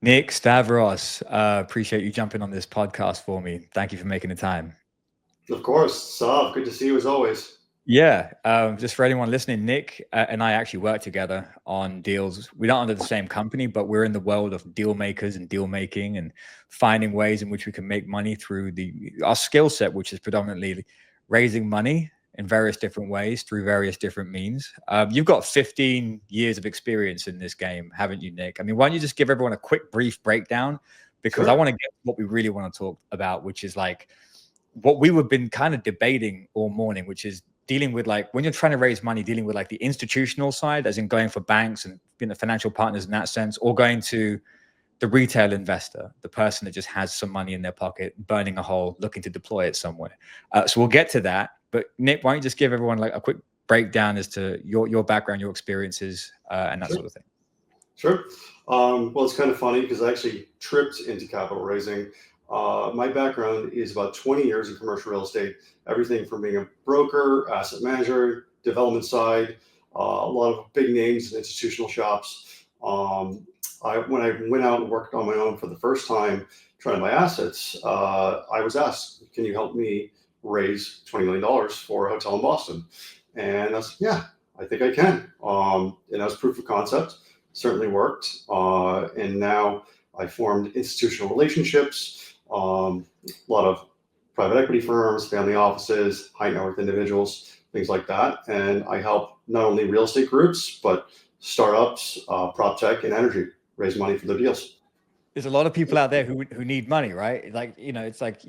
Nick Stavros, appreciate you jumping on this podcast for me. Thank you for making the time. Of course, Sav, good to see you as always. Yeah, just for anyone listening, Nick and I actually work together on deals. We're not under the same company, but we're in the world of deal makers and deal making and finding ways in which we can make money through our skill set, which is predominantly raising money in various different ways through various different means. You've got 15 years of experience in this game, haven't you, Nick? I mean, why don't you just give everyone a quick, brief breakdown? Because I want to get what we really want to talk about, which is like what we have been kind of debating all morning, which is dealing with, like, when you're trying to raise money, dealing with like the institutional side, as in going for banks and being the financial partners in that sense, or going to the retail investor, the person that just has some money in their pocket, burning a hole, looking to deploy it somewhere. So we'll get to that. But Nick, why don't you just give everyone like a quick breakdown as to your background, your experiences, and that sort of thing. Sure. Well, it's kind of funny because I actually tripped into capital raising. My background is about 20 years in commercial real estate, everything from being a broker, asset manager, development side, a lot of big names in institutional shops. When I went out and worked on my own for the first time, trying to buy assets, I was asked, can you help me raise $20 million for a hotel in Boston? And I was, yeah, I think I can. And that was proof of concept, certainly worked. And now I formed institutional relationships, a lot of private equity firms, family offices, high net worth individuals, things like that. And I help not only real estate groups, but startups, proptech, and energy raise money for their deals. There's a lot of people out there who need money, right? Like, it's like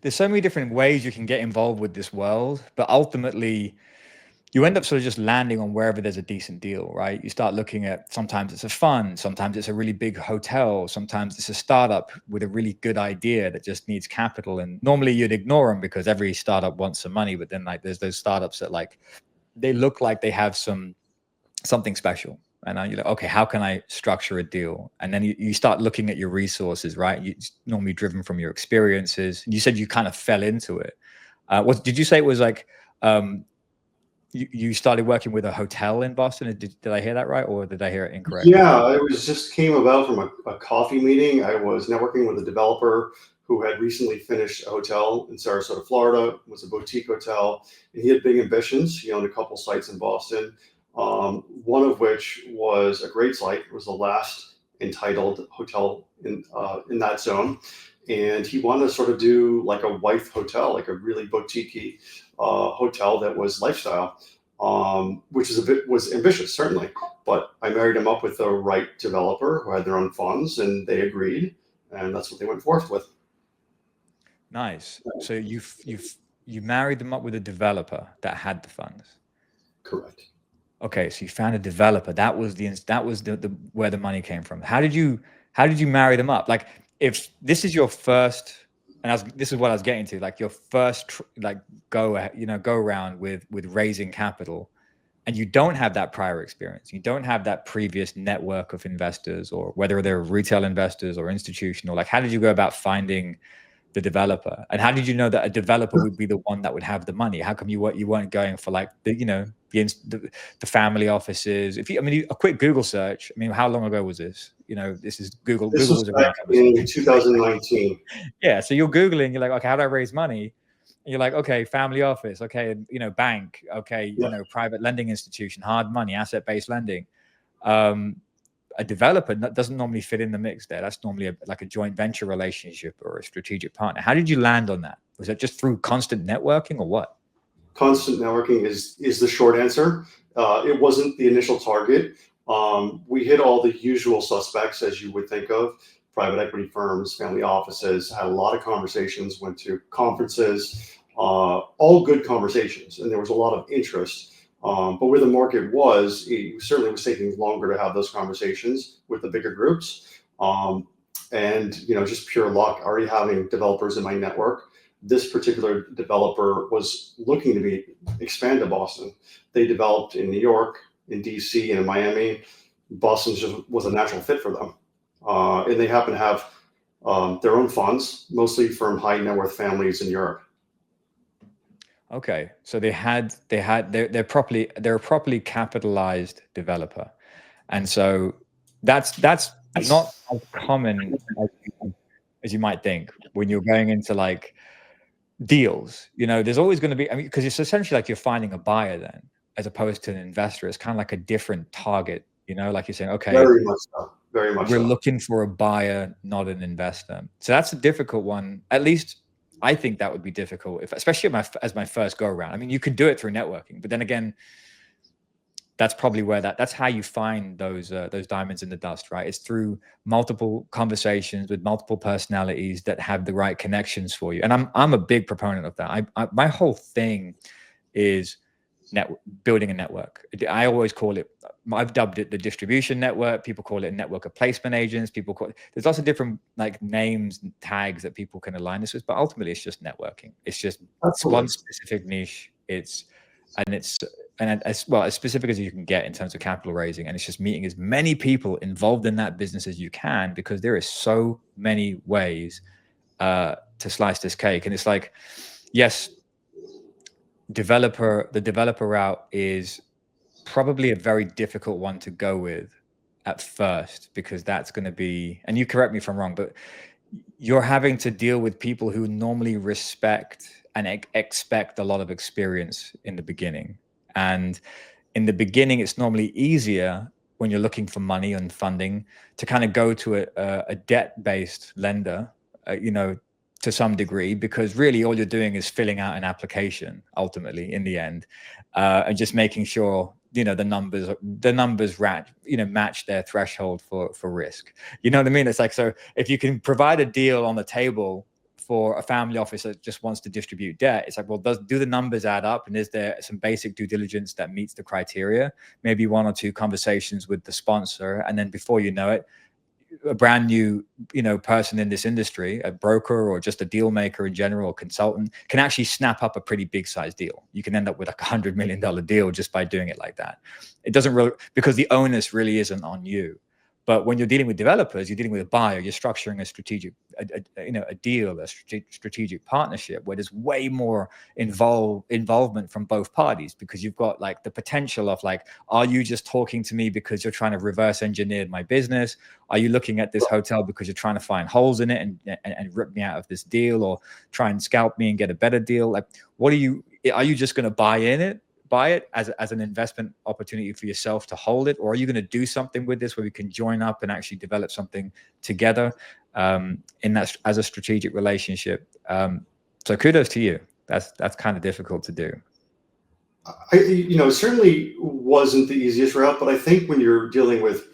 there's so many different ways you can get involved with this world, but ultimately you end up sort of just landing on wherever there's a decent deal, right? You start looking at, sometimes it's a fund, sometimes it's a really big hotel, sometimes it's a startup with a really good idea that just needs capital. And normally you'd ignore them because every startup wants some money, but then like there's those startups that like, they look like they have something special. And you're like, okay, how can I structure a deal? And then you start looking at your resources, right? It's normally driven from your experiences. You said you kind of fell into it. Did you say it was like, you started working with a hotel in Boston? Did I hear that right, or did I hear it incorrectly? Yeah, it was just came about from a coffee meeting. I was networking with a developer who had recently finished a hotel in Sarasota, Florida. It was a boutique hotel, and he had big ambitions. He owned a couple sites in Boston, one of which was a great site. It was the last entitled hotel in that zone. And he wanted to sort of do like a wife hotel, like a really boutique hotel that was lifestyle, which was ambitious, certainly. But I married him up with the right developer who had their own funds, and they agreed, and that's what they went forth with. Nice. So you married them up with a developer that had the funds. Correct. Okay, so you found a developer. That was the where the money came from. How did you marry them up? Like, if this is your first, and this is what I was getting to, like your first go around with raising capital, and you don't have that prior experience, you don't have that previous network of investors, or whether they're retail investors or institutional, like how did you go about finding the developer, and how did you know that a developer would be the one that would have the money? How come you weren't going for like the family offices? A quick Google search. I mean, how long ago was this? This is Google. This Google was back in 2019. Yeah, so you're Googling. You're like, okay, how do I raise money? And you're like, okay, family office. Okay, bank. Okay, private lending institution, hard money, asset-based lending. A developer doesn't normally fit in the mix there. That's normally like a joint venture relationship or a strategic partner. How did you land on that? Was that just through constant networking, or what? Constant networking is the short answer. It wasn't the initial target. We hit all the usual suspects, as you would think of: private equity firms, family offices. Had a lot of conversations, went to conferences, all good conversations, and there was a lot of interest. But where the market was, it certainly was taking longer to have those conversations with the bigger groups. And just pure luck, already having developers in my network. This particular developer was looking to expand to Boston. They developed in New York, in DC, and in Miami. Boston just was a natural fit for them. And they happen to have their own funds, mostly from high net worth families in Europe. Okay, so they're a properly capitalized developer, and so that's not as common as you might think when you're going into like deals. There's always going to be, because it's essentially like you're finding a buyer then, as opposed to an investor. It's kind of like a different target, like you're saying, okay, Very much so. Very much we're so. looking for a buyer, not an investor. So that's a difficult one. At least I think that would be difficult, especially as my first go around. You could do it through networking, but then again, that's probably where that's how you find those diamonds in the dust, right? It's through multiple conversations with multiple personalities that have the right connections for you. And I'm a big proponent of that. My whole thing is building a network. I always call it, I've dubbed it the distribution network. People call it network of placement agents. There's lots of different like names and tags that people can align this with, but ultimately it's just networking. It's just one specific niche. It's as specific as you can get in terms of capital raising. And it's just meeting as many people involved in that business as you can, because there is so many ways to slice this cake. And it's like, yes, the developer route is probably a very difficult one to go with at first, because that's going to be, and you correct me if I'm wrong, but you're having to deal with people who normally respect and expect a lot of experience in the beginning. And in the beginning, it's normally easier when you're looking for money and funding to kind of go to a debt-based lender, to some degree, because really all you're doing is filling out an application ultimately in the end, and just making sure the numbers match their threshold for risk. You know what I mean? It's like, so if you can provide a deal on the table for a family office that just wants to distribute debt, it's like, well, do the numbers add up, and is there some basic due diligence that meets the criteria? Maybe one or two conversations with the sponsor, and then before you know it, a brand new person in this industry, a broker or just a deal maker in general, a consultant, can actually snap up a pretty big size deal. You can end up with like $100 million deal just by doing it like that. It doesn't really, because the onus really isn't on you. But when you're dealing with developers, you're dealing with a buyer, you're structuring a strategic, a deal, a strategic partnership where there's way more involvement from both parties, because you've got like the potential of like, are you just talking to me because you're trying to reverse engineer my business? Are you looking at this hotel because you're trying to find holes in it and rip me out of this deal, or try and scalp me and get a better deal? Like, are you just going to buy it as an investment opportunity for yourself to hold it, or are you going to do something with this where we can join up and actually develop something together in that as a strategic relationship? So kudos to you. That's kind of difficult to do. It certainly wasn't the easiest route, but I think when you're dealing with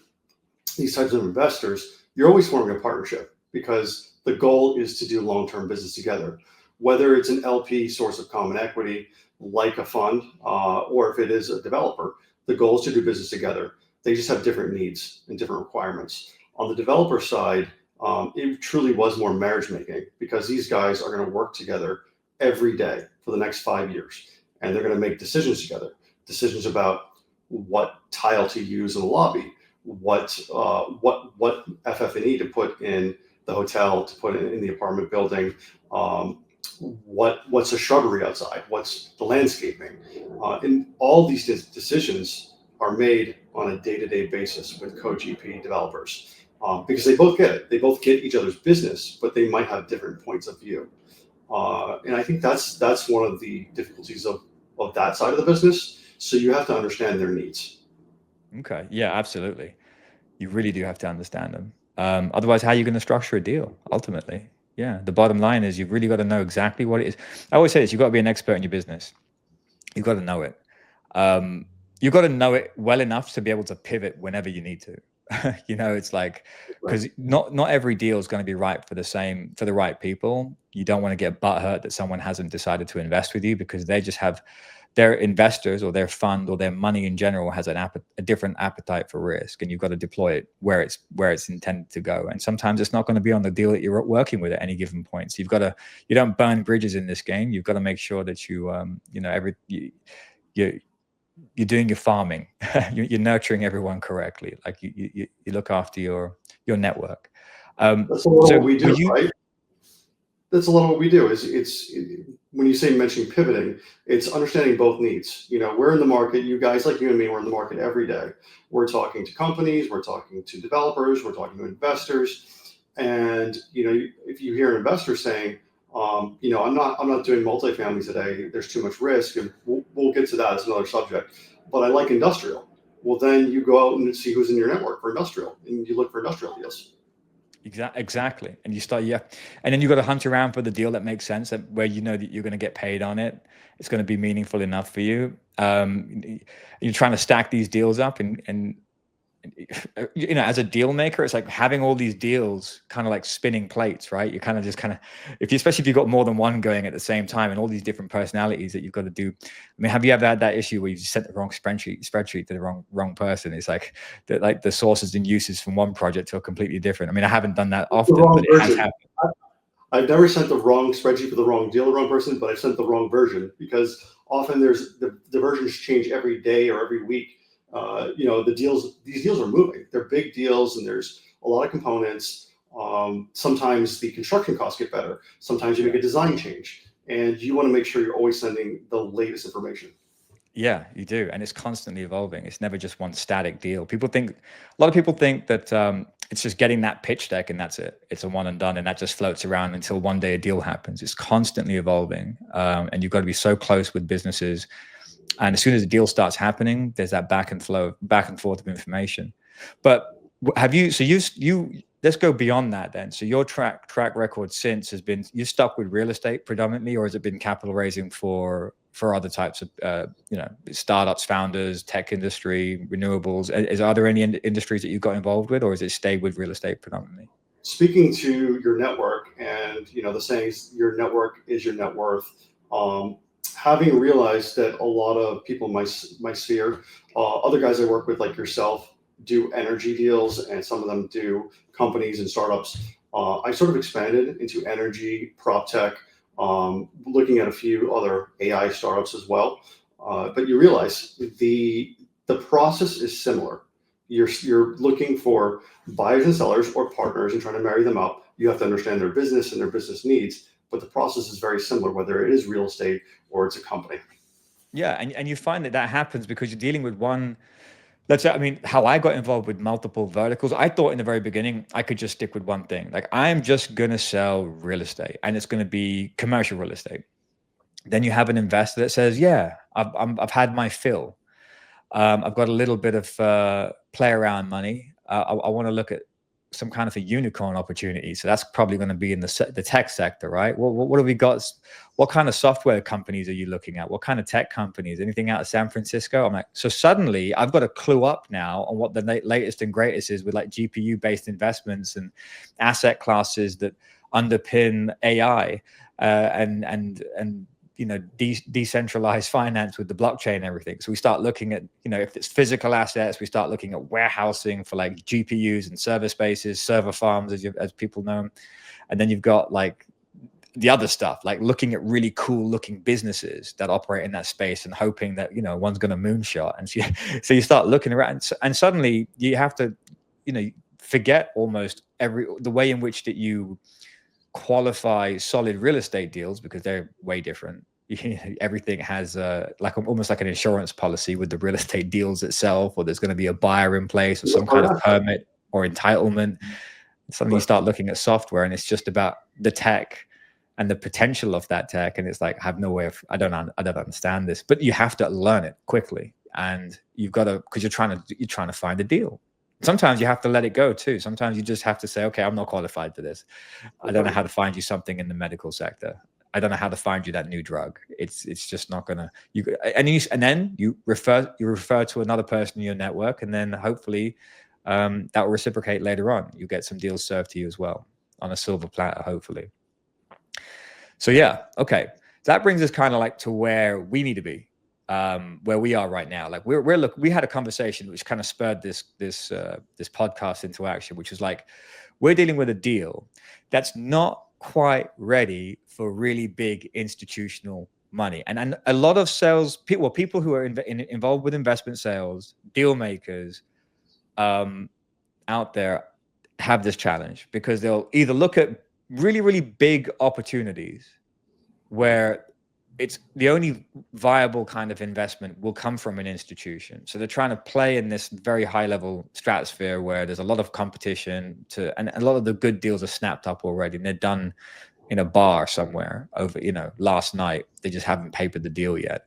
these types of investors, you're always forming a partnership, because the goal is to do long-term business together, whether it's an LP source of common equity, like a fund, or if it is a developer. The goal is to do business together. They just have different needs and different requirements. On the developer side, it truly was more marriage making, because these guys are going to work together every day for the next 5 years, and they're going to make decisions together. Decisions about what tile to use in the lobby, what FF&E to put in the hotel, to put in the apartment building. What's a shrubbery outside? What's the landscaping? And all these decisions are made on a day-to-day basis with co-GP developers, because they both get it. They both get each other's business, but they might have different points of view. And I think that's one of the difficulties of that side of the business. So you have to understand their needs. Okay. Yeah, absolutely. You really do have to understand them. Otherwise, how are you going to structure a deal ultimately? Yeah, the bottom line is you've really got to know exactly what it is. I always say this: you've got to be an expert in your business. You've got to know it. You've got to know it well enough to be able to pivot whenever you need to. It's like, because not every deal is going to be right for the right people. You don't want to get butthurt that someone hasn't decided to invest with you, because they just have their investors or their fund or their money in general has a different appetite for risk, and you've got to deploy it where it's intended to go. And sometimes it's not going to be on the deal that you're working with at any given point. So you don't burn bridges in this game. You've got to make sure that you're doing your farming, you're nurturing everyone correctly. Like you look after your network. That's what we do, right? That's a lot of what we do. When you say mentioning pivoting, it's understanding both needs. We're in the market. You guys like you and me, we're in the market every day. We're talking to companies, we're talking to developers, we're talking to investors, and if you hear an investor saying, I'm not doing multifamily today. There's too much risk, and we'll get to that. It's another subject. But I like industrial. Well, then you go out and see who's in your network for industrial, and you look for industrial deals. Exactly. And you start, and then you got to hunt around for the deal that makes sense, where you know that you're going to get paid on it. It's going to be meaningful enough for you. You're trying to stack these deals up, and as a deal maker, it's like having all these deals kind of like spinning plates, right? You kind of especially if you've got more than one going at the same time and all these different personalities that you've got to do. I mean, have you ever had that issue where you sent the wrong spreadsheet to the wrong person? It's like the sources and uses from one project are completely different. I mean, I haven't done that often, but it has happened. I've never sent the wrong spreadsheet for the wrong deal, the wrong person, but I've sent the wrong version, because often the versions change every day or every week. These deals are moving. They're big deals, and there's a lot of components. Sometimes the construction costs get better. Sometimes you make a design change, and you want to make sure you're always sending the latest information. Yeah, you do. And it's constantly evolving. It's never just one static deal. A lot of people think that it's just getting that pitch deck and that's it. It's a one and done, and that just floats around until one day a deal happens. It's constantly evolving. And you've got to be so close with businesses. And as soon as the deal starts happening, there's that back and forth of information. But let's go beyond that then. So your track record since has been, you stuck with real estate predominantly, or has it been capital raising for other types of, startups, founders, tech industry, renewables? Are there any industries that you've got involved with, or is it stayed with real estate predominantly? Speaking to your network, and the saying is your network is your net worth. Having realized that a lot of people in my sphere, other guys I work with like yourself, do energy deals, and some of them do companies and startups. I sort of expanded into energy, proptech, looking at a few other AI startups as well. But you realize the process is similar. You're looking for buyers and sellers or partners and trying to marry them up. You have to understand their business and their business needs, but the process is very similar, whether it is real estate or it's a company. Yeah, and you find that happens because you're dealing with one. Let's say, I mean, how I got involved with multiple verticals, I thought in the very beginning I could just stick with one thing. Like, I'm just going to sell real estate, and it's going to be commercial real estate. Then you have an investor that says, yeah, I've had my fill. I've got a little bit of play around money. I want to look at some kind of a unicorn opportunity. So that's probably going to be in the tech sector, right? What have we got? What kind of software companies are you looking at? What kind of tech companies? Anything out of San Francisco? I'm like, so suddenly I've got to clue up now on what the latest and greatest is with like GPU-based investments and asset classes that underpin AI and decentralized finance with the blockchain and everything. So we start looking at, if it's physical assets, we start looking at warehousing for like GPUs and server spaces, server farms, as people know. And then you've got like the other stuff, like looking at really cool looking businesses that operate in that space and hoping that, one's going to moonshot. And so you start looking around, and suddenly you have to, forget almost the way in which that you qualify solid real estate deals, because they're way different. Everything has almost like an insurance policy with the real estate deals itself, or there's going to be a buyer in place or some kind of permit or entitlement. Suddenly you start looking at software, and it's just about the tech and the potential of that tech, and it's like, I have no way of, I don't understand this, but you have to learn it quickly, and you've got to, because you're trying to find a deal. Sometimes you have to let it go too. Sometimes you just have to say, okay, I'm not qualified for this. I don't know how to find you something in the medical sector. I don't know how to find you that new drug. It's just not gonna. And then you refer to another person in your network, and then hopefully that will reciprocate later on. You get some deals served to you as well on a silver platter, hopefully. So yeah, okay. That brings us kind of like to where we need to be. Where we are right now. Like we had a conversation which kind of spurred this podcast into action, which was like, we're dealing with a deal that's not quite ready for really big institutional money, and a lot of people who are involved with investment sales, deal makers out there have this challenge, because they'll either look at really, really big opportunities where it's the only viable kind of investment will come from an institution. So they're trying to play in this very high level stratosphere where there's a lot of competition and a lot of the good deals are snapped up already and they're done in a bar somewhere over, last night. They just haven't papered the deal yet.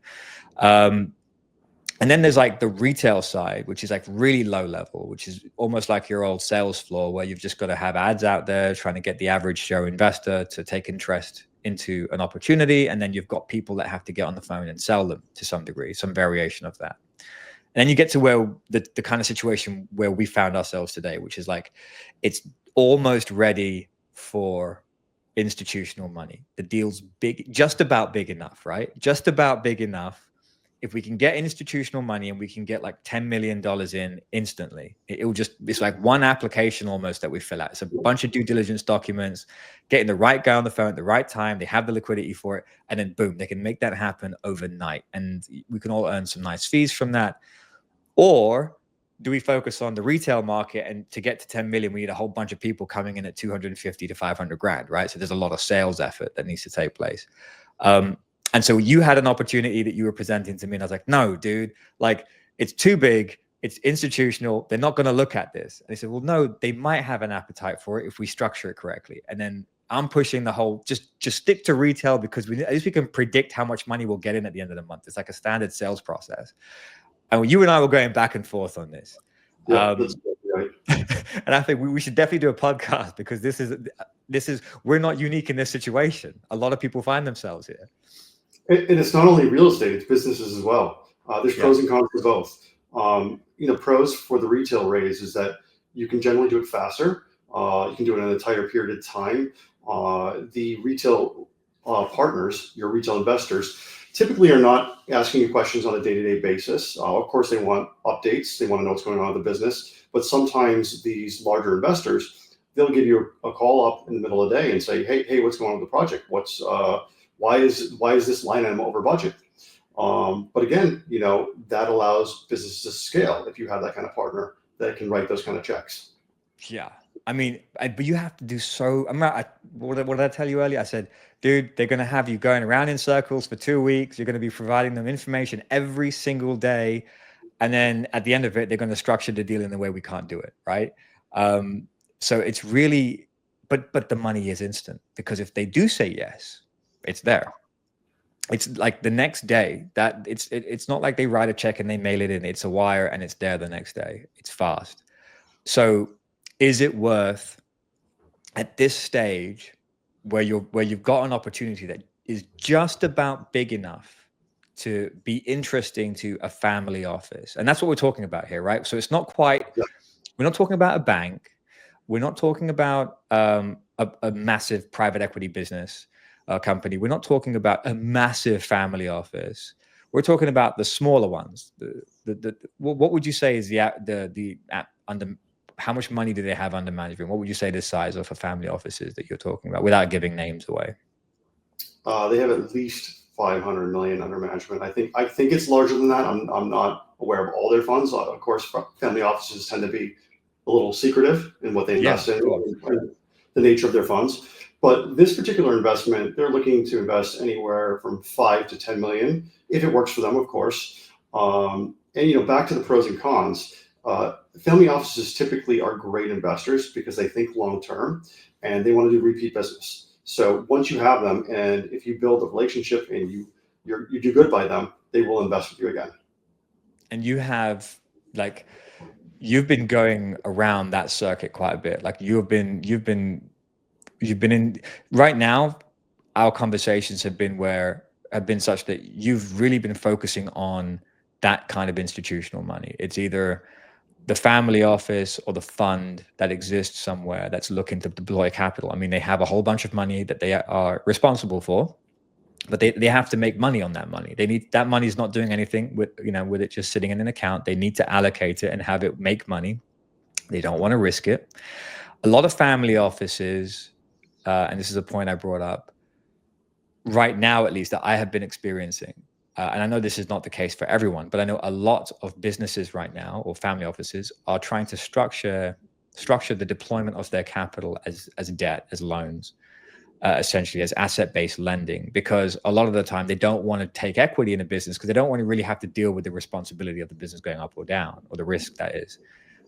And then there's like the retail side, which is like really low level, which is almost like your old sales floor where you've just got to have ads out there trying to get the average Joe investor to take interest into an opportunity. And then you've got people that have to get on the phone and sell them to some degree, some variation of that. And then you get to where the kind of situation where we found ourselves today, which is like, it's almost ready for institutional money. The deal's big, just about big enough, right? Just about big enough. If we can get institutional money and we can get like $10 million in instantly, it's like one application almost that we fill out. It's a bunch of due diligence documents, getting the right guy on the phone at the right time. They have the liquidity for it. And then boom, they can make that happen overnight. And we can all earn some nice fees from that. Or do we focus on the retail market, and to get to 10 million, we need a whole bunch of people coming in at 250 to 500 grand, right? So there's a lot of sales effort that needs to take place. And so you had an opportunity that you were presenting to me, and I was like, no, dude, like it's too big. It's institutional. They're not going to look at this. And they said, well, no, they might have an appetite for it if we structure it correctly. And then I'm pushing the whole, just stick to retail, because at least we can predict how much money we'll get in at the end of the month. It's like a standard sales process. And you and I were going back and forth on this. Yeah, that's right. And I think we should definitely do a podcast, because this is, we're not unique in this situation. A lot of people find themselves here. And it's not only real estate, it's businesses as well. There's pros and cons for both. Pros for the retail raise is that you can generally do it faster. You can do it in an entire period of time. The retail partners, your retail investors, typically are not asking you questions on a day-to-day basis. Of course, they want updates. They want to know what's going on in the business. But sometimes these larger investors, they'll give you a call up in the middle of the day and say, hey, what's going on with the project? Why is this line item over budget? But again, that allows businesses to scale if you have that kind of partner that can write those kind of checks. Yeah. I mean, but you have to do so. What did I tell you earlier? I said, dude, they're going to have you going around in circles for 2 weeks. You're going to be providing them information every single day. And then at the end of it, they're going to structure the deal in the way we can't do it. Right. So it's really, but the money is instant, because if they do say yes, it's there. It's like the next day. That it's not like they write a check and they mail it in. It's a wire and it's there the next day. It's fast. So is it worth, at this stage where you've got an opportunity that is just about big enough to be interesting to a family office? And that's what we're talking about here, right? So it's not quite, we're not talking about a bank. We're not talking about a massive private equity business company. We're not talking about a massive family office. We're talking about the smaller ones. What would you say is how much money do they have under management? What would you say the size of a family office is that you're talking about, without giving names away? They have at least 500 million under management. I think it's larger than that. I'm not aware of all their funds. Of course, family offices tend to be a little secretive in what they invest in, and the nature of their funds. But this particular investment, they're looking to invest anywhere from 5 to 10 million, if it works for them, of course. And back to the pros and cons. Family offices typically are great investors because they think long term and they want to do repeat business. So once you have them, and if you build a relationship and you do good by them, they will invest with you again. And you've been going around that circuit quite a bit. Like you've been in, right now, our conversations have been such that you've really been focusing on that kind of institutional money. It's either the family office or the fund that exists somewhere that's looking to deploy capital. I mean, they have a whole bunch of money that they are responsible for, but they have to make money on that money. That money is not doing anything with it just sitting in an account. They need to allocate it and have it make money. They don't want to risk it. A lot of family offices, and this is a point I brought up, right now at least, that I have been experiencing, and I know this is not the case for everyone, but I know a lot of businesses right now, or family offices, are trying to structure the deployment of their capital as debt, as loans. essentially as asset-based lending, because a lot of the time they don't want to take equity in a business because they don't want to really have to deal with the responsibility of the business going up or down, or the risk that is.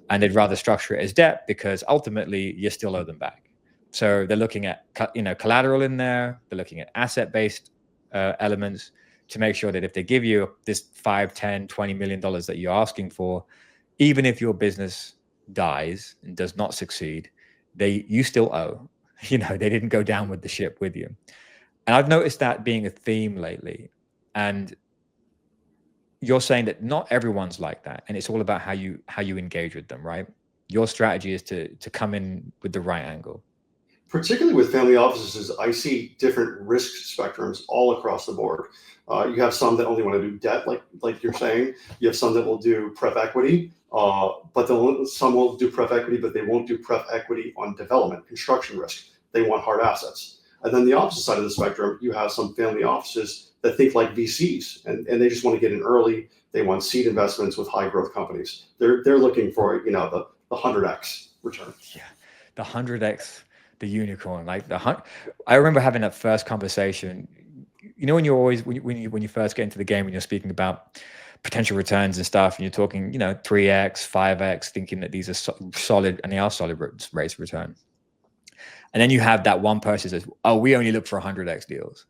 And they'd rather structure it as debt because ultimately you still owe them back. So they're looking at collateral in there. They're looking at asset-based elements to make sure that if they give you this $5, $10, $20 million that you're asking for, even if your business dies and does not succeed, you still owe. They didn't go down with the ship with you. And I've noticed that being a theme lately. And you're saying that not everyone's like that, and it's all about how you engage with them, right? Your strategy is to come in with the right angle. Particularly with family offices, I see different risk spectrums all across the board. You have some that only want to do debt, like you're saying. You have some that will do pref equity, but some will do pref equity, but they won't do pref equity on development, construction risk. They want hard assets. And then the opposite side of the spectrum, you have some family offices that think like VCs, and they just want to get in early. They want seed investments with high growth companies. They're looking for the 100x return. Yeah, the 100x, the unicorn. I remember having that first conversation. When you're always when you first get into the game, when you're speaking about potential returns and stuff, and you're talking 3x, 5x, thinking that these are solid, and they are solid rates of return. And then you have that one person says, "Oh, we only look for 100x deals."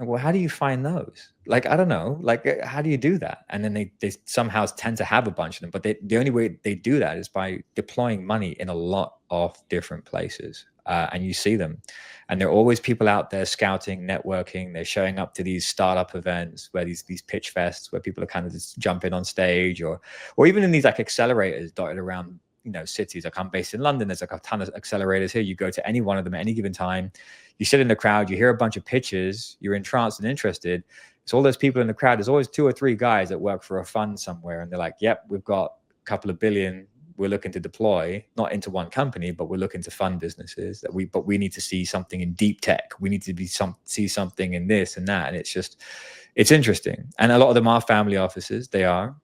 And well, how do you find those? I don't know. How do you do that? And then they somehow tend to have a bunch of them, but the only way they do that is by deploying money in a lot of different places. And you see them, and there are always people out there scouting, networking. They're showing up to these startup events, where these pitch fests, where people are kind of just jumping on stage, or even in these accelerators dotted around cities. I'm based in London. There's a ton of accelerators here. You go to any one of them at any given time. You sit in the crowd. You hear a bunch of pitches. You're entranced and interested. So all those people in the crowd, there's always 2 or 3 guys that work for a fund somewhere, and they're like, "Yep, we've got a couple of billion. We're looking to deploy, not into one company, but we're looking to fund businesses but we need to see something in deep tech. We need to see something in this and that." And it's interesting. And a lot of them are family offices. They are.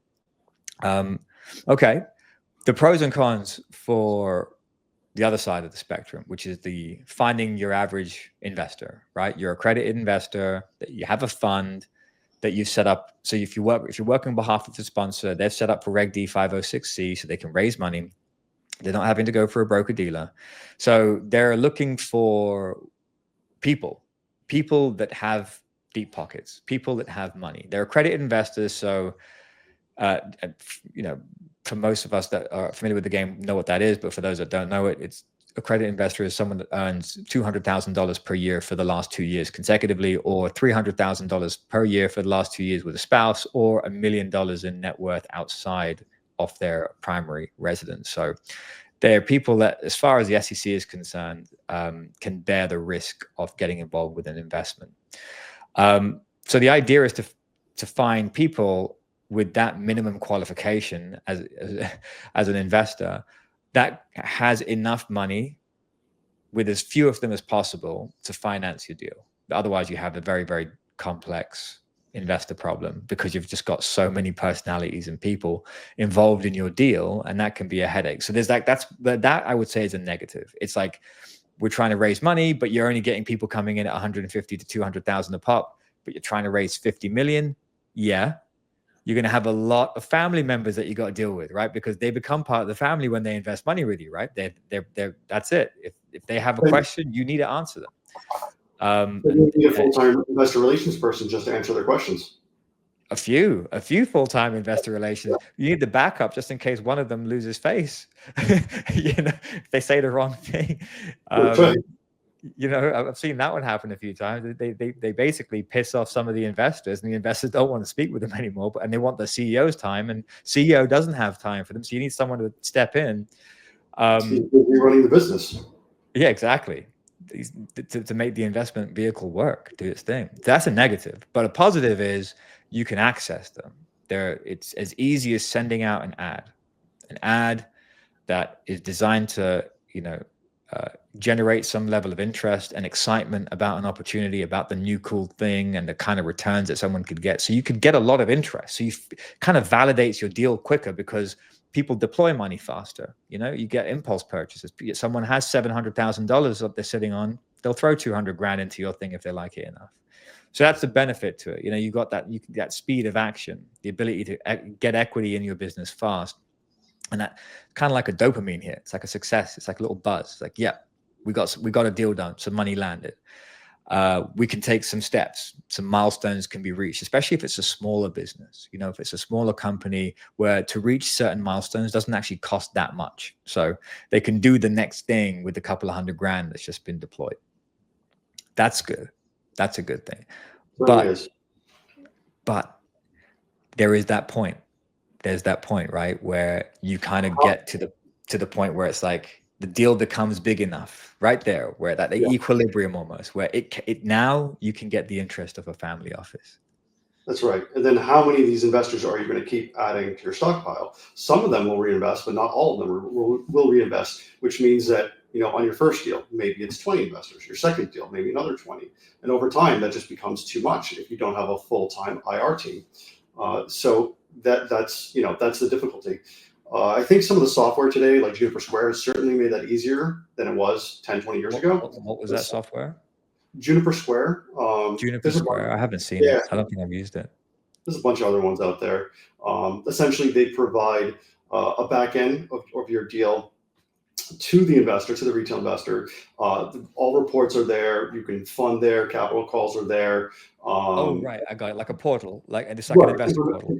Okay. The pros and cons for the other side of the spectrum, which is the finding your average investor, right? You're accredited investor, that you have a fund that you've set up. So if you're working on behalf of the sponsor, they've set up for Reg D 506C so they can raise money. They're not having to go for a broker dealer. So they're looking for people that have deep pockets, people that have money. They're accredited investors. So, for most of us that are familiar with the game know what that is, but for those that don't know it, it's accredited investor is someone that earns $200,000 per year for the last 2 years consecutively, or $300,000 per year for the last 2 years with a spouse, or $1 million in net worth outside of their primary residence. So they're people that, as far as the SEC is concerned, can bear the risk of getting involved with an investment. So the idea is to find people with that minimum qualification as an investor that has enough money, with as few of them as possible, to finance your deal. Otherwise, you have a very, very complex investor problem, because you've just got so many personalities and people involved in your deal, and that can be a headache. So there's that I would say is a negative. It's like, we're trying to raise money, but you're only getting people coming in at 150 to 200,000 a pop, but you're trying to raise 50 million. Yeah. You're going to have a lot of family members that you got to deal with, right? Because they become part of the family when they invest money with you, right? They're that's it. If they have a question, you need to answer them. You need a full-time investor relations person just to answer their questions. A few full-time investor relations. You need the backup just in case one of them loses face. If they say the wrong thing. I've seen that one happen a few times. They basically piss off some of the investors, and the investors don't want to speak with them anymore, and they want the CEO's time, and CEO doesn't have time for them. So you need someone to step in. You're running the business. Yeah, exactly. To make the investment vehicle work, do its thing. That's a negative. But a positive is you can access them. It's as easy as sending out an ad that is designed to, generate some level of interest and excitement about an opportunity, about the new cool thing, and the kind of returns that someone could get. So you could get a lot of interest. So you kind of validates your deal quicker, because people deploy money faster. You get impulse purchases. Someone has $700,000 that they're sitting on. They'll throw 200 grand into your thing if they like it enough. So that's the benefit to it. You know, you got that, you can get speed of action, the ability to get equity in your business fast. And that kind of like a dopamine hit. It's like a success. It's like a little buzz. It's like, yeah, we got a deal done. Some money landed. We can take some steps, some milestones can be reached, especially if it's a smaller business. You know, if it's a smaller company where to reach certain milestones doesn't actually cost that much. So they can do the next thing with a couple of $100 grand that's just been deployed. That's good. That's a good thing. But there is that point. There's that point, right, where you kind of get to the point where it's like the deal becomes big enough, right there, where that equilibrium almost, where it now you can get the interest of a family office. That's right. And then how many of these investors are you going to keep adding to your stockpile? Some of them will reinvest, but not all of them will reinvest, which means that, you know, on your first deal, maybe it's 20 investors. Your second deal, maybe another 20. And over time, that just becomes too much if you don't have a full-time IR team. So that's the difficulty. I think some of the software today, like Juniper Square, has certainly made that easier than it was 10, 20 years ago. What was that software? Juniper Square. Juniper Square. I haven't seen it. I don't think I've used it. There's a bunch of other ones out there. Essentially, they provide a back end of your deal to the investor, to the retail investor. All reports are there. You can fund there. Capital calls are there. Oh, right. I got it. Like a portal, like it's like an investor portal.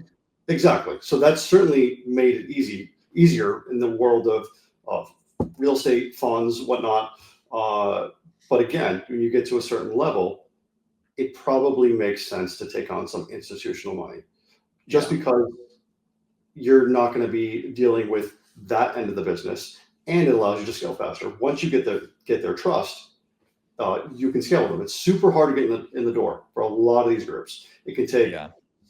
Exactly. So that's certainly made it easier in the world of real estate funds, whatnot. But again, when you get to a certain level, it probably makes sense to take on some institutional money, just because you're not going to be dealing with that end of the business, and it allows you to scale faster. Once you get their trust, you can scale them. It's super hard to get in the door for a lot of these groups. It can take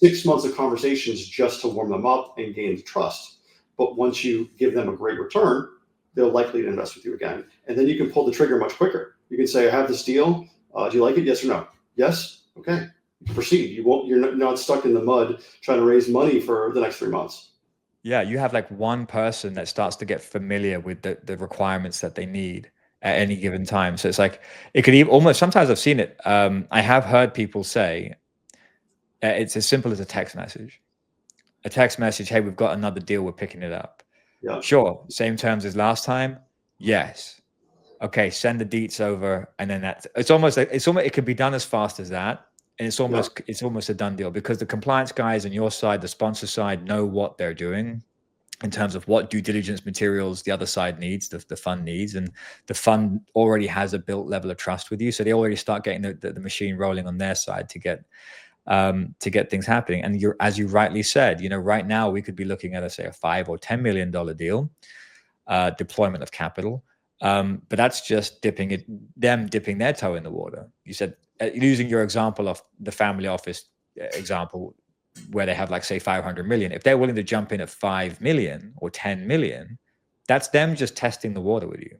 6 months of conversations just to warm them up and gain trust. But once you give them a great return, they're likely to invest with you again. And then you can pull the trigger much quicker. You can say, I have this deal. Do you like it? Yes or no? Yes. Okay. Proceed. You're not stuck in the mud trying to raise money for the next 3 months. Yeah. You have like one person that starts to get familiar with the requirements that they need at any given time. So it's like, it could even almost, sometimes I've seen it. I have heard people say, it's as simple as a text message. A text message, hey, we've got another deal, we're picking it up. Yeah. Sure, same terms as last time? Yes. Okay, send the deets over, and then it could be done as fast as that, and it's almost a done deal, because the compliance guys on your side, the sponsor side, know what they're doing in terms of what due diligence materials the other side needs, the fund needs, and the fund already has a built level of trust with you, so they already start getting the machine rolling on their side to get things happening. And as you rightly said, you know, right now we could be looking at, say, a $5 or $10 million deal, deployment of capital. But that's just dipping their toe in the water. You said, using your example of the family office example, where they have, like, say, 500 million, if they're willing to jump in at 5 million or 10 million, that's them just testing the water with you,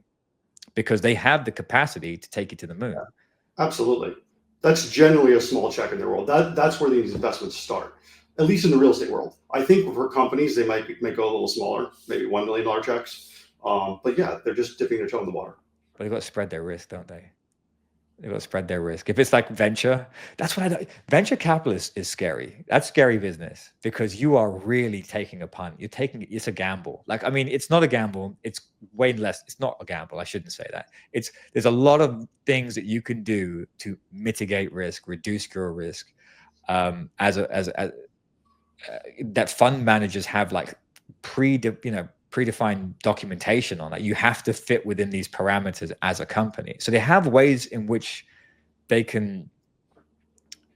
because they have the capacity to take you to the moon. Yeah, absolutely. That's generally a small check in their world. That's where these investments start, at least in the real estate world. I think for companies, they might go a little smaller, maybe $1 million checks. But yeah, they're just dipping their toe in the water. But they've got to spread their risk, don't they? They've got to spread their risk. If it's like venture, that's what venture capital is scary. That's scary business, because you are really taking a punt. It's a gamble. Like, I mean, it's not a gamble. It's way less. It's not a gamble. I shouldn't say that. There's a lot of things that you can do to mitigate risk, reduce your risk, that fund managers have, like, predefined documentation on that. You have to fit within these parameters as a company. So they have ways in which they can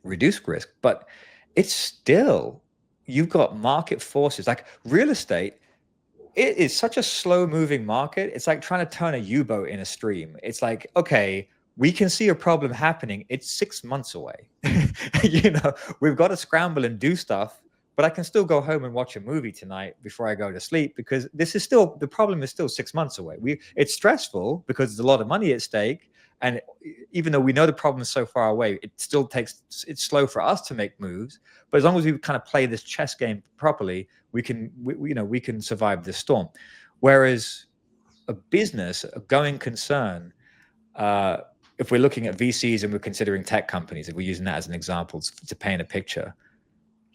reduce risk, but it's still, you've got market forces. Like real estate, it is such a slow moving market. It's like trying to turn a U-boat in a stream. It's like, okay, we can see a problem happening. It's 6 months away. You know, we've got to scramble and do stuff, but I can still go home and watch a movie tonight before I go to sleep, because the problem is still 6 months away. It's stressful because there's a lot of money at stake. And even though we know the problem is so far away, it's slow for us to make moves. But as long as we kind of play this chess game properly, we can survive this storm. Whereas a business, a going concern, if we're looking at VCs and we're considering tech companies, if we're using that as an example to paint a picture,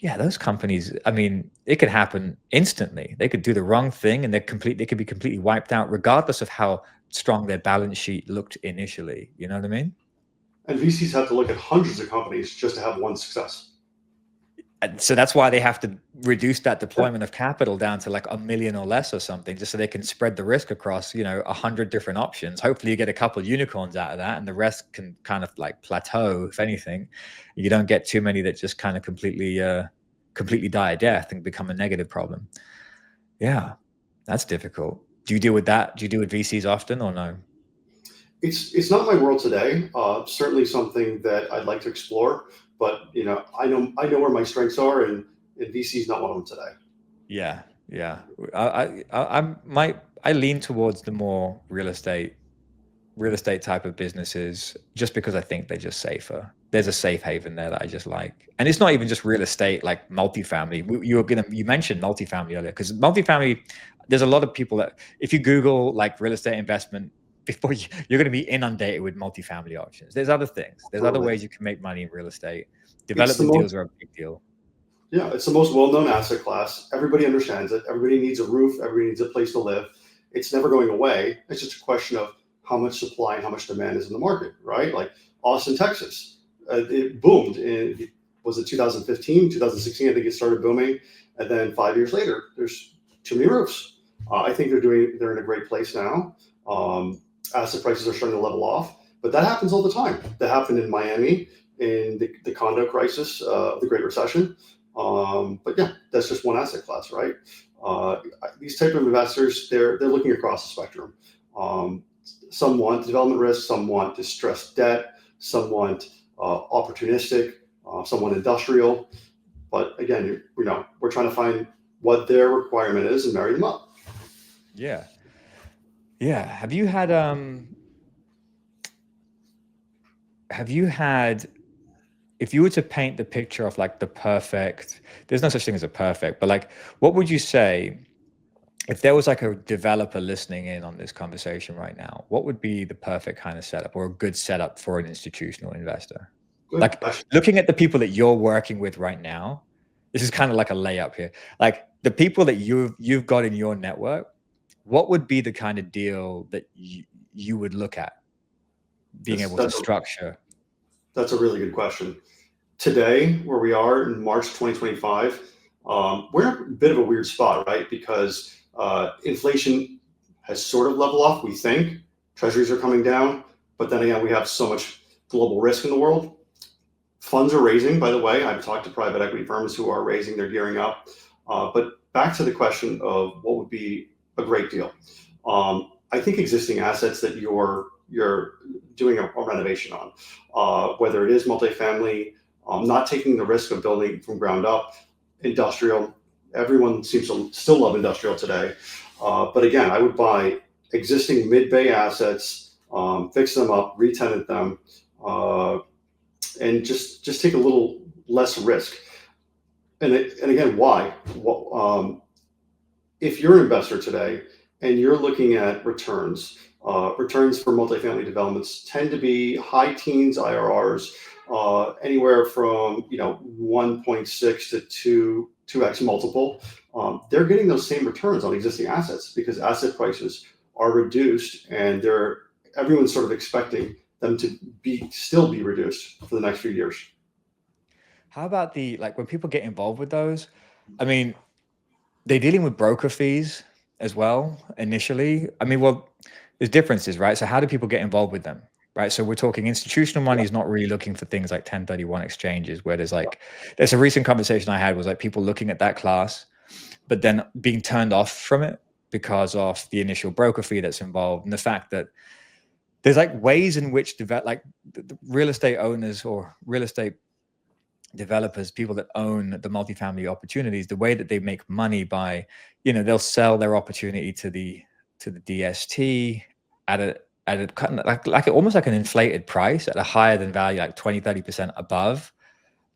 yeah, those companies, I mean, it could happen instantly. They could do the wrong thing and they could be completely wiped out, regardless of how strong their balance sheet looked initially. You know what I mean? And VCs have to look at hundreds of companies just to have one success. And so that's why they have to reduce that deployment of capital down to like $1 million or less or something, just so they can spread the risk across, 100 different options. Hopefully you get a couple of unicorns out of that, and the rest can kind of like plateau. If anything, you don't get too many that just kind of completely die a death and become a negative problem. Yeah, that's difficult. Do you deal with that? Do you deal with VCs often or no? It's not my world today. Certainly something that I'd like to explore, but I know where my strengths are, and VC is not one of them today. Yeah. I lean towards the more real estate type of businesses, just because I think they're just safer. There's a safe haven there that I just like. And it's not even just real estate, like multifamily. You mentioned multifamily earlier, because multifamily, there's a lot of people that, if you Google like real estate investment, before you're going to be inundated with multifamily options. There's other things. There's other ways you can make money in real estate. Development deals are a big deal. Yeah, it's the most well-known asset class. Everybody understands it. Everybody needs a roof. Everybody needs a place to live. It's never going away. It's just a question of how much supply and how much demand is in the market, right? Like Austin, Texas, it boomed in, was it 2015, 2016? I think it started booming, and then 5 years later, there's too many roofs. I think they're in a great place now. Asset prices are starting to level off, but that happens all the time. That happened in Miami in the condo crisis of the Great Recession. But yeah, that's just one asset class, right? These type of investors, they're looking across the spectrum. Some want development risk, some want distressed debt, some want opportunistic, some want industrial. But again, we're trying to find what their requirement is and marry them up. Yeah. Have you had if you were to paint the picture of like the perfect, there's no such thing as a perfect, but like, what would you say if there was like a developer listening in on this conversation right now? What would be the perfect kind of setup, or a good setup for an institutional investor? Like looking at the people that you're working with right now, this is kind of like a layup here. Like the people that you've got in your network, what would be the kind of deal that you would look at being able to structure? That's a really good question. Today, where we are in March 2025, we're in a bit of a weird spot, right? Because inflation has sort of leveled off, we think. Treasuries are coming down, but then again, we have so much global risk in the world. Funds are raising, by the way. I've talked to private equity firms who are raising, they're gearing up. But back to the question of what would be a great deal. I think existing assets that you're doing a renovation on, whether it is multifamily, not taking the risk of building from ground up, industrial. Everyone seems to still love industrial today. But again, I would buy existing mid-bay assets, fix them up, re-tenant them, and just take a little less risk. And again, why? If you're an investor today and you're looking at returns for multifamily developments tend to be high teens IRRs, anywhere from 1.6 to 2x multiple. They're getting those same returns on existing assets because asset prices are reduced, and everyone's sort of expecting them to still be reduced for the next few years. How about when people get involved with those? I mean, they're dealing with broker fees as well initially. I mean, well, there's differences, right? So how do people get involved with them, right? So we're talking institutional money is not really looking for things like 1031 exchanges, where there's a recent conversation I had was like people looking at that class, but then being turned off from it because of the initial broker fee that's involved, and the fact that there's like ways in which the real estate owners or real estate developers, people that own the multifamily opportunities, the way that they make money by, they'll sell their opportunity to the DST at a almost like an inflated price at a higher than value, like 20-30% above.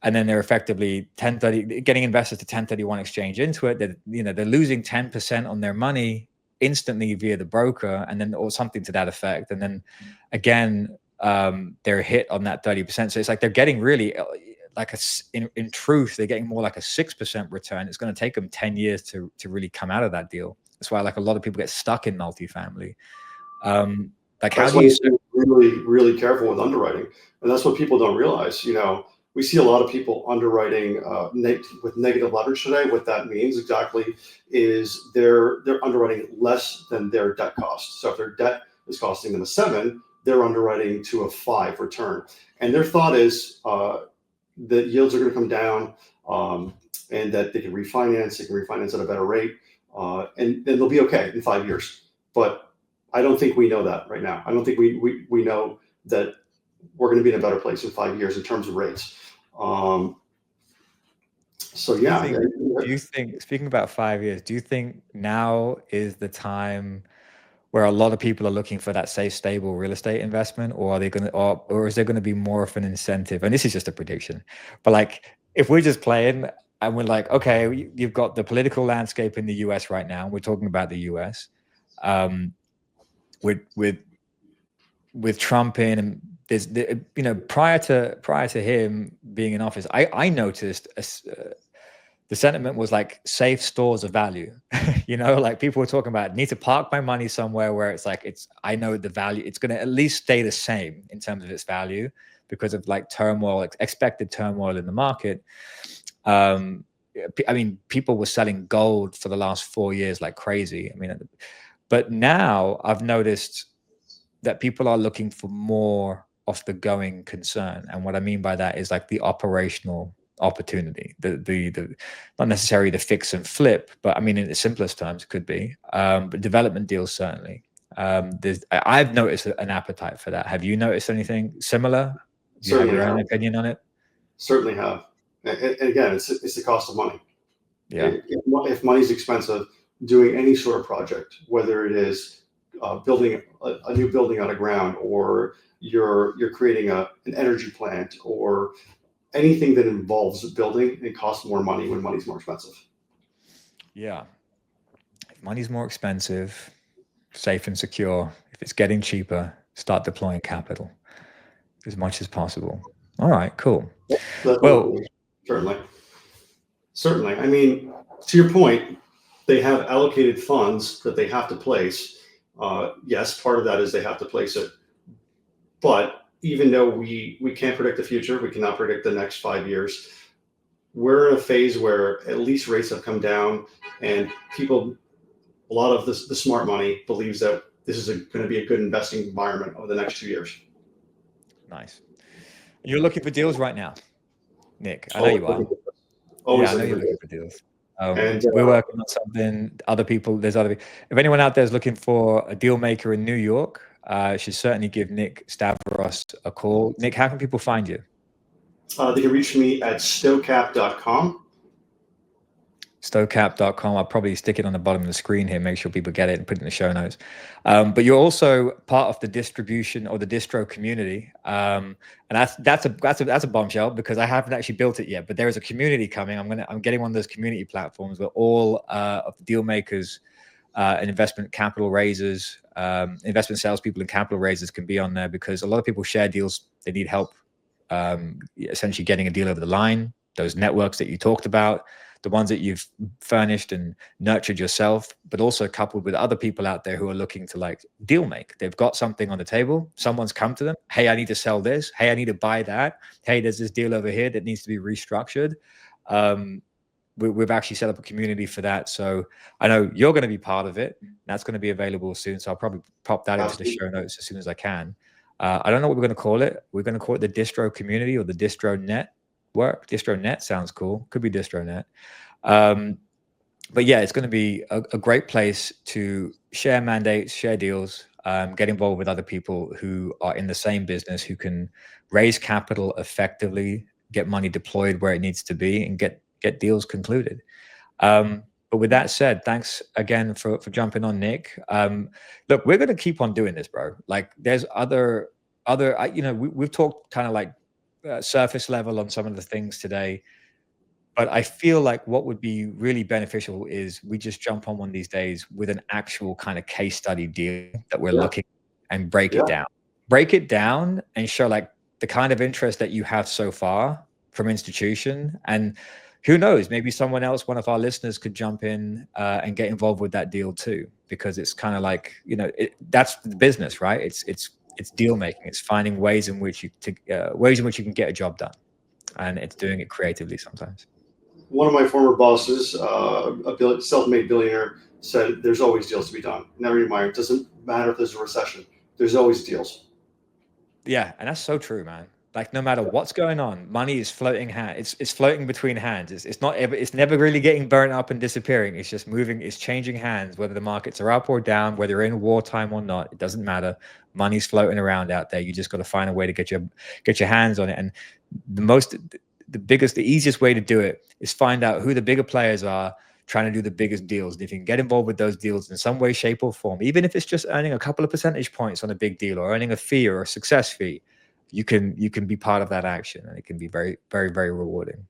And then they're effectively getting investors to 1031 exchange into it. They're losing 10% on their money instantly via the broker, and then or something to that effect. And then again, they're hit on that 30%. So it's like they're getting really like in truth, they're getting more like a 6% return. It's going to take them 10 years to really come out of that deal. That's why like a lot of people get stuck in multifamily. Like how do you really, really careful with underwriting? And that's what people don't realize. You know, we see a lot of people underwriting with negative leverage today. What that means exactly is they're underwriting less than their debt cost. So if their debt is costing them a 7, they're underwriting to a 5 return. And their thought is that yields are going to come down, and that they can refinance at a better rate, and they'll be okay in 5 years. But I don't think we know that right now. I don't think we know that we're going to be in a better place in 5 years in terms of rates. So yeah. Do you think, speaking about 5 years, do you think now is the time where a lot of people are looking for that safe, stable real estate investment, or are they going to, or is there going to be more of an incentive? And this is just a prediction, but like if we're just playing and we're like, okay, you've got the political landscape in the US right now. We're talking about the US. With Trump in, and there's prior to him being in office, I noticed the sentiment was like safe stores of value. Like people were talking about need to park my money somewhere where it's like I know the value, it's going to at least stay the same in terms of its value because of like turmoil, expected turmoil in the market. I mean, people were selling gold for the last 4 years like crazy. I mean, but now I've noticed that people are looking for more off the going concern. And what I mean by that is like the operational opportunity, the not necessarily the fix and flip, but I mean, in the simplest terms, it could be, but development deals, certainly. I've noticed an appetite for that. Have you noticed anything similar? Do you have your own opinion on it? Certainly have. And again, it's the cost of money. Yeah. If money's expensive, doing any sort of project, whether it is building a new building on a ground, or you're creating an energy plant, or anything that involves building, it costs more money when money's more expensive. Yeah. If money's more expensive, safe and secure, if it's getting cheaper, start deploying capital as much as possible. All right, cool. Well, certainly. I mean, to your point, they have allocated funds that they have to place. Yes, part of that is they have to place it. But even though we can't predict the future, we cannot predict the next 5 years. We're in a phase where at least rates have come down, and people, a lot of the smart money believes that this is going to be a good investing environment over the next 2 years. Nice. You're looking for deals right now, Nick. I know you are. Always, yeah, I know you're looking for deals. And we're working on something. If anyone out there is looking for a deal maker in New York, should certainly give Nick Stavros a call. Nick, how can people find you? They can reach me at stocap.com. Stocap.com. I'll probably stick it on the bottom of the screen here, make sure people get it and put it in the show notes. But you're also part of the distribution or the distro community. And that's a bombshell, because I haven't actually built it yet, but there is a community coming. I'm getting one of those community platforms where all of the deal makers and investment capital raisers, investment salespeople and capital raisers can be on there, because a lot of people share deals. They need help essentially getting a deal over the line. Those networks that you talked about, the ones that you've furnished and nurtured yourself, but also coupled with other people out there who are looking to like deal make. They've got something on the table. Someone's come to them. Hey, I need to sell this. Hey, I need to buy that. Hey, there's this deal over here that needs to be restructured. We've actually set up a community for that. So I know you're going to be part of it. That's going to be available soon. So I'll probably pop that into the show notes as soon as I can. I don't know what we're going to call it. We're going to call it the Distro Community or the Distro Net. Distro Net sounds cool. Could be Distro Net. But yeah, it's going to be a great place to share mandates, share deals, get involved with other people who are in the same business, who can raise capital effectively, get money deployed where it needs to be, and get deals concluded. But with that said, thanks again for jumping on, Nick. Look, we're going to keep on doing this, bro. Like there's other, we've talked kind of like surface level on some of the things today, but I feel like what would be really beneficial is we just jump on one of these days with an actual kind of case study deal that we're looking and break it down. break it down and show like the kind of interest that you have so far from institution. And who knows, maybe someone else, one of our listeners, could jump in and get involved with that deal too, because it's kind of like, you know, that's the business, right? It's deal making. It's finding ways in which you can get a job done, and it's doing it creatively sometimes. One of my former bosses, a self-made billionaire, said there's always deals to be done. Never mind, it doesn't matter if there's a recession. There's always deals. Yeah, and that's so true, man. Like no matter what's going on, money is floating it's floating between hands. It's never really getting burnt up and disappearing. It's just moving, it's changing hands, whether the markets are up or down, whether you're in wartime or not, it doesn't matter. Money's floating around out there. You just got to find a way to get your hands on it. And the easiest way to do it is find out who the bigger players are trying to do the biggest deals. And if you can get involved with those deals in some way, shape, or form, even if it's just earning a couple of percentage points on a big deal or earning a fee or a success fee, you can be part of that action, and it can be very, very, very rewarding.